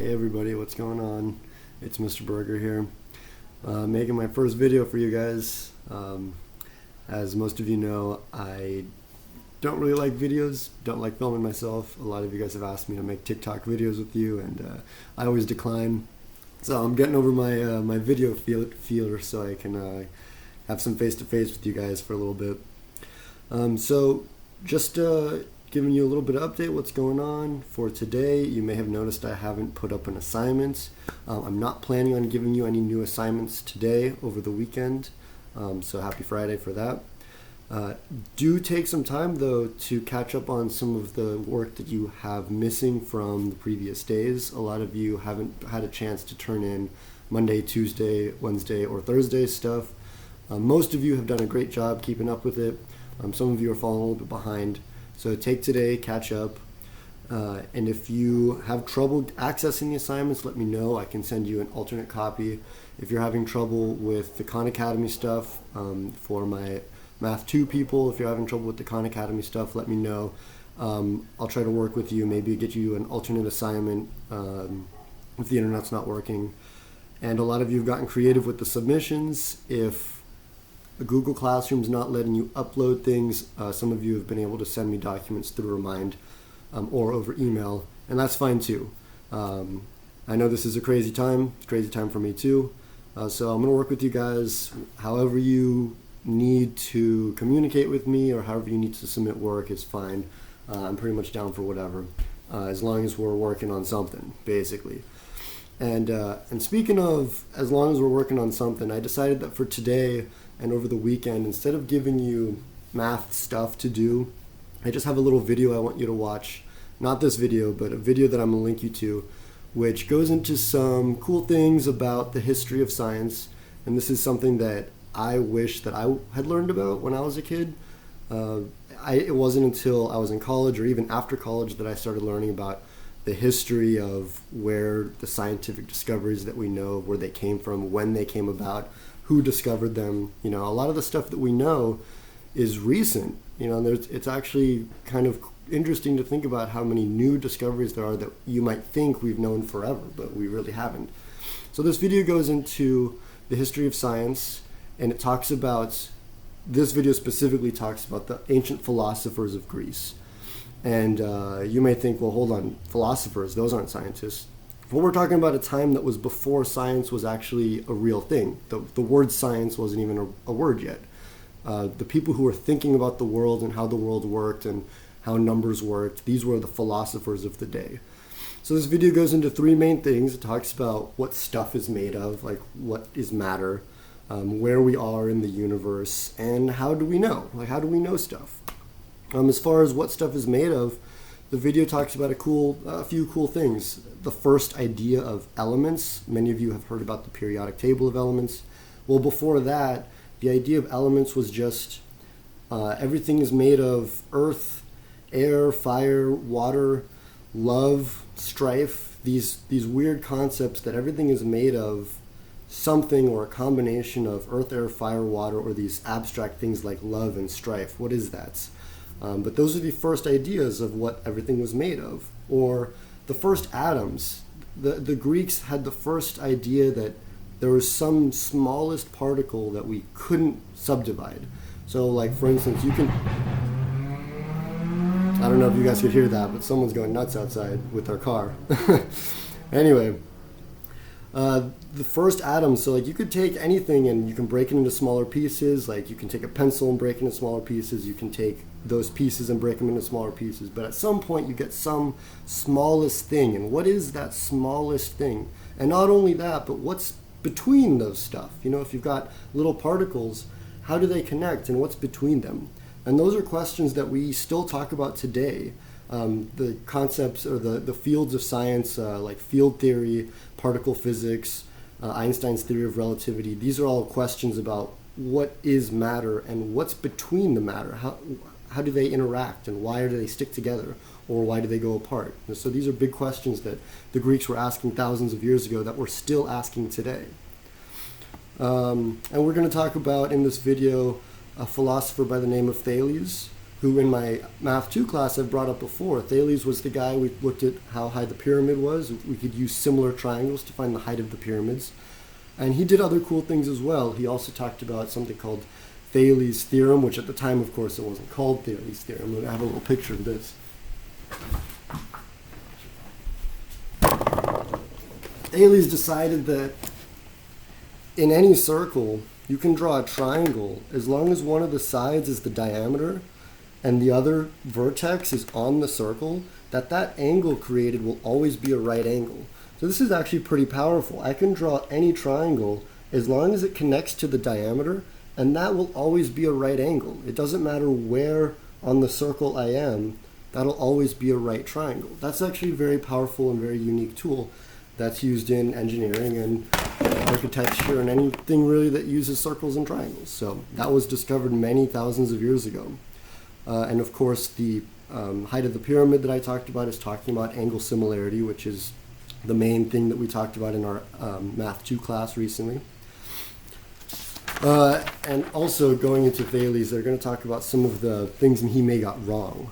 Hey everybody, what's going on? It's Mr. Burger here, making my first video for you guys. As most of you know, I don't really like videos, don't like filming myself. A lot of you guys have asked me to make TikTok videos with you, and I always decline. So I'm getting over my video fear so I can have some face-to-face with you guys for a little bit. So just giving you a little bit of update what's going on for today. You may have noticed I haven't put up an assignment. I'm not planning on giving you any new assignments today over the weekend, so happy Friday for that. Do take some time though to catch up on some of the work that you have missing from the previous days. A lot of you haven't had a chance to turn in Monday, Tuesday, Wednesday, or Thursday stuff. Most of you have done a great job keeping up with it. Some of you are falling a little bit behind. So take today, catch up, and if you have trouble accessing the assignments, let me know. I can send you an alternate copy. If you're having trouble with the Khan Academy stuff, for my Math 2 people, if you're having trouble with the Khan Academy stuff, let me know. I'll try to work with you, maybe get you an alternate assignment if the internet's not working. And a lot of you have gotten creative with the submissions. If Google Classroom's not letting you upload things, some of you have been able to send me documents through Remind or over email, and that's fine too. I know this is a crazy time. It's a crazy time for me too. So I'm going to work with you guys however you need to communicate with me or however you need to submit work is fine. I'm pretty much down for whatever, as long as we're working on something, basically. And speaking of as long as we're working on something, I decided that for today and over the weekend, instead of giving you math stuff to do, I just have a little video I want you to watch. Not this video, but a video that I'm going to link you to, which goes into some cool things about the history of science. And this is something that I wish that I had learned about when I was a kid. It wasn't until I was in college or even after college that I started learning about the history of where the scientific discoveries that we know, where they came from, when they came about, who discovered them. You know, a lot of the stuff that we know is recent. You know, it's actually kind of interesting to think about how many new discoveries there are that you might think we've known forever, but we really haven't. So this video goes into the history of science, and it talks about, this video specifically talks about the ancient philosophers of Greece. And you may think, well, hold on, philosophers, those aren't scientists. Well, we're talking about a time that was before science was actually a real thing. The word science wasn't even a word yet. The people who were thinking about the world and how the world worked and how numbers worked, these were the philosophers of the day. So this video goes into three main things. It talks about what stuff is made of, like what is matter, where we are in the universe, and how do we know? Like, how do we know stuff? As far as what stuff is made of, the video talks about a few cool things. The first idea of elements. Many of you have heard about the periodic table of elements. Well, before that, the idea of elements was just everything is made of earth, air, fire, water, love, strife. These weird concepts that everything is made of something or a combination of earth, air, fire, water, or these abstract things like love and strife. What is that? But those are the first ideas of what everything was made of. Or the first atoms. The Greeks had the first idea that there was some smallest particle that we couldn't subdivide. So like, for instance, you can, I don't know if you guys could hear that, but someone's going nuts outside with their car. Anyway, the first atoms, so like you could take anything and you can break it into smaller pieces. Like you can take a pencil and break it into smaller pieces. You can take those pieces and break them into smaller pieces. But at some point you get some smallest thing. And what is that smallest thing? And not only that, but what's between those stuff? You know, if you've got little particles, how do they connect and what's between them? And those are questions that we still talk about today. The concepts or the fields of science, like field theory, particle physics, Einstein's theory of relativity, these are all questions about what is matter and what's between the matter. How do they interact and why do they stick together, or why do they go apart? And so these are big questions that the Greeks were asking thousands of years ago that we're still asking today. And we're going to talk about in this video a philosopher by the name of Thales. who in my Math 2 class I've brought up before. Thales was the guy, we looked at how high the pyramid was. We could use similar triangles to find the height of the pyramids. And he did other cool things as well. He also talked about something called Thales' Theorem, which at the time, of course, it wasn't called Thales' Theorem. I have a little picture of this. Thales decided that in any circle, you can draw a triangle as long as one of the sides is the diameter and the other vertex is on the circle, that angle created will always be a right angle. So this is actually pretty powerful. I can draw any triangle as long as it connects to the diameter, and that will always be a right angle. It doesn't matter where on the circle I am, that'll always be a right triangle. That's actually a very powerful and very unique tool that's used in engineering and architecture and anything really that uses circles and triangles. So that was discovered many thousands of years ago. And of course, the height of the pyramid that I talked about is talking about angle similarity, which is the main thing that we talked about in our Math 2 class recently. And also going into Thales, they're going to talk about some of the things that he may got wrong.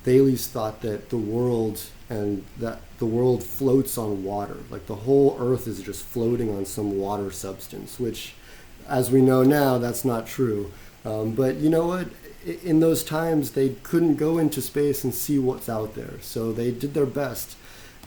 Thales thought that the world floats on water, like the whole earth is just floating on some water substance, which, as we know now, that's not true. But you know what? In those times, they couldn't go into space and see what's out there, so they did their best.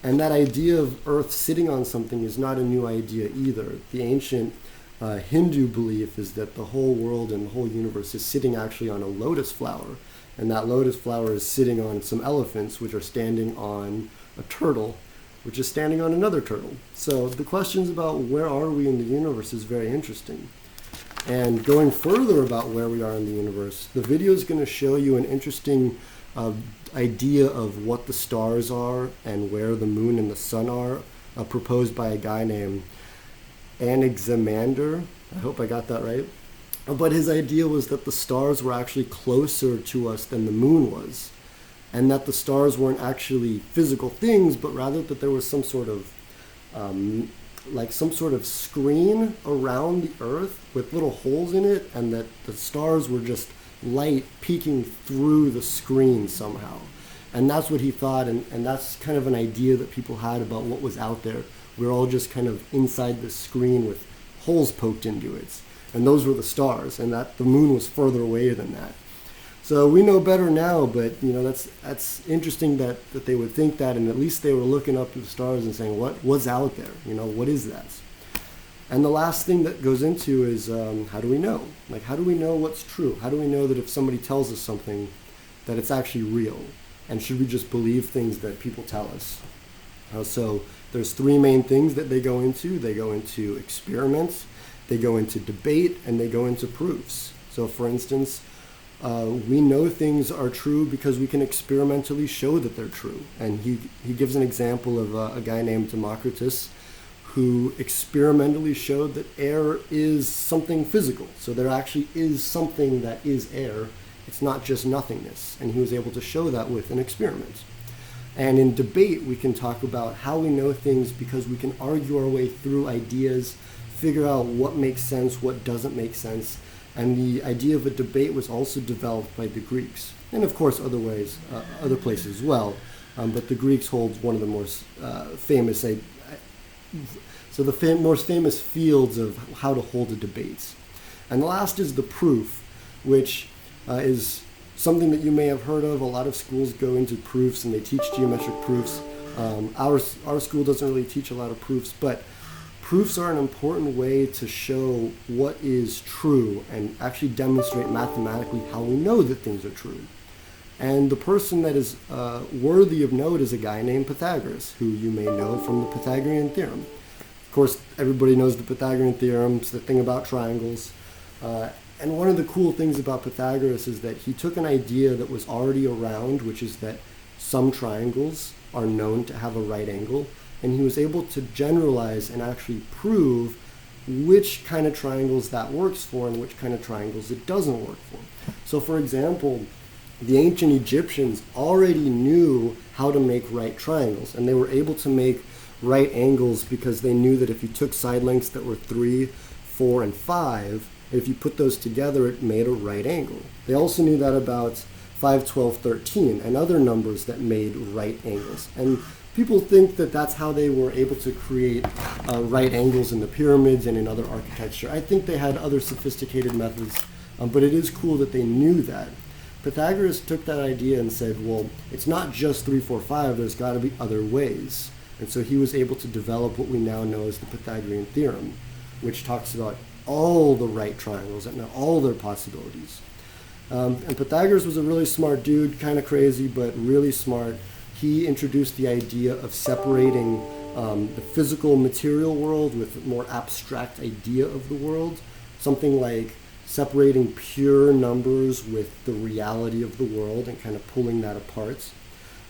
And that idea of Earth sitting on something is not a new idea either. The ancient Hindu belief is that the whole world and the whole universe is sitting actually on a lotus flower, and that lotus flower is sitting on some elephants, which are standing on a turtle, which is standing on another turtle. So the questions about where are we in the universe is very interesting. And going further about where we are in the universe, the video is going to show you an interesting idea of what the stars are and where the moon and the sun are, proposed by a guy named Anaximander. I hope I got that right. But his idea was that the stars were actually closer to us than the moon was, and that the stars weren't actually physical things, but rather that there was some sort of screen around the Earth with little holes in it, and that the stars were just light peeking through the screen somehow. And that's what he thought, and that's kind of an idea that people had about what was out there. We're all just kind of inside the screen with holes poked into it. And those were the stars, and that the moon was further away than that. So we know better now, but you know that's interesting that they would think that, and at least they were looking up to the stars and saying, what's out there? You know, what is that? And the last thing that goes into is how do we know? Like, how do we know what's true? How do we know that if somebody tells us something, that it's actually real? And should we just believe things that people tell us? So there's three main things that they go into. They go into experiments, they go into debate, and they go into proofs. So for instance, we know things are true because we can experimentally show that they're true. And he gives an example of a guy named Democritus, who experimentally showed that air is something physical. So there actually is something that is air. It's not just nothingness. And he was able to show that with an experiment. And in debate, we can talk about how we know things because we can argue our way through ideas, figure out what makes sense, what doesn't make sense. And the idea of a debate was also developed by the Greeks. And of course, other places as well. But the Greeks hold one of the most famous most famous fields of how to hold a debate. And the last is the proof, which is something that you may have heard of. A lot of schools go into proofs and they teach geometric proofs. Our school doesn't really teach a lot of proofs, but proofs are an important way to show what is true and actually demonstrate mathematically how we know that things are true. And the person that is worthy of note is a guy named Pythagoras, who you may know from the Pythagorean Theorem. Of course, everybody knows the Pythagorean Theorem. It's the thing about triangles. And one of the cool things about Pythagoras is that he took an idea that was already around, which is that some triangles are known to have a right angle, and he was able to generalize and actually prove which kind of triangles that works for and which kind of triangles it doesn't work for. So for example, the ancient Egyptians already knew how to make right triangles, and they were able to make right angles because they knew that if you took side lengths that were 3, 4, and 5, if you put those together, it made a right angle. They also knew that about 5, 12, 13, and other numbers that made right angles. And people think that that's how they were able to create right angles in the pyramids and in other architecture. I think they had other sophisticated methods, but it is cool that they knew that. Pythagoras took that idea and said, well, it's not just 3, 4, 5, there's got to be other ways. And so he was able to develop what we now know as the Pythagorean Theorem, which talks about all the right triangles and all their possibilities. And Pythagoras was a really smart dude, kind of crazy, but really smart. He introduced the idea of separating the physical material world with a more abstract idea of the world, something like separating pure numbers with the reality of the world and kind of pulling that apart.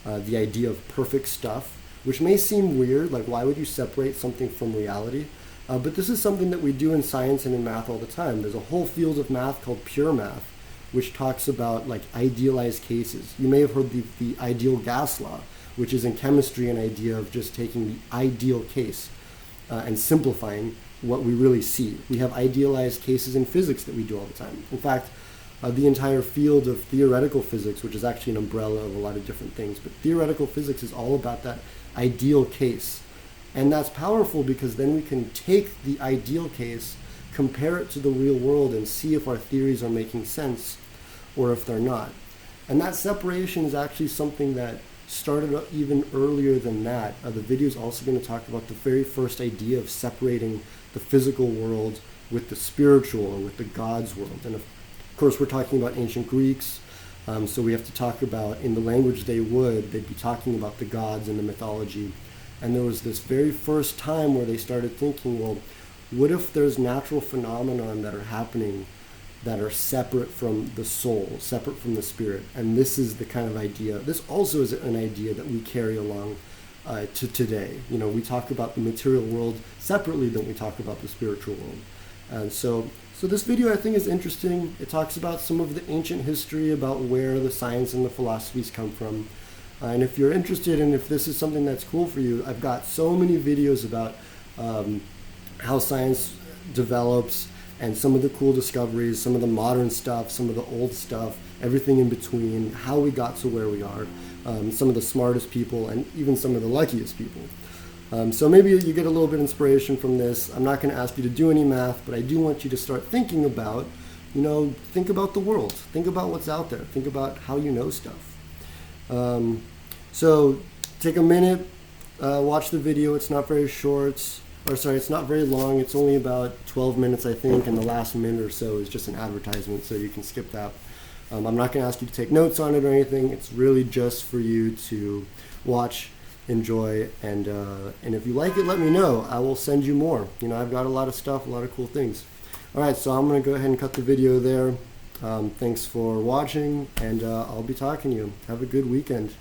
The idea of perfect stuff, which may seem weird, like why would you separate something from reality? But this is something that we do in science and in math all the time. There's a whole field of math called pure math, which talks about like idealized cases. You may have heard the ideal gas law, which is in chemistry an idea of just taking the ideal case and simplifying what we really see. We have idealized cases in physics that we do all the time. In fact, the entire field of theoretical physics, which is actually an umbrella of a lot of different things, but theoretical physics is all about that ideal case. And that's powerful because then we can take the ideal case, compare it to the real world, and see if our theories are making sense or if they're not. And that separation is actually something that started even earlier than that. The video is also going to talk about the very first idea of separating the physical world with the spiritual or with the God's world. And of course, we're talking about ancient Greeks, so we have to talk about, in the language they'd be talking about the gods and the mythology. And there was this very first time where they started thinking, well, what if there's natural phenomenon that are happening that are separate from the soul, separate from the spirit? And this is the kind of idea, this also is an idea that we carry along to today. You know, we talk about the material world separately than we talk about the spiritual world. And so this video I think is interesting. It talks about some of the ancient history, about where the science and the philosophies come from. And if you're interested and if this is something that's cool for you, I've got so many videos about how science develops and some of the cool discoveries, some of the modern stuff, some of the old stuff, everything in between, how we got to where we are, some of the smartest people and even some of the luckiest people. So maybe you get a little bit of inspiration from this. I'm not going to ask you to do any math, but I do want you to start thinking about, think about the world. Think about what's out there. Think about how you know stuff. So take a minute, watch the video. It's not very short, it's not very long. It's only about 12 minutes, I think, and the last minute or so is just an advertisement, so you can skip that. I'm not going to ask you to take notes on it or anything. It's really just for you to watch, enjoy, and if you like it, let me know. I will send you more. I've got a lot of stuff, a lot of cool things. All right, so I'm going to go ahead and cut the video there. Thanks for watching, and I'll be talking to you. Have a good weekend.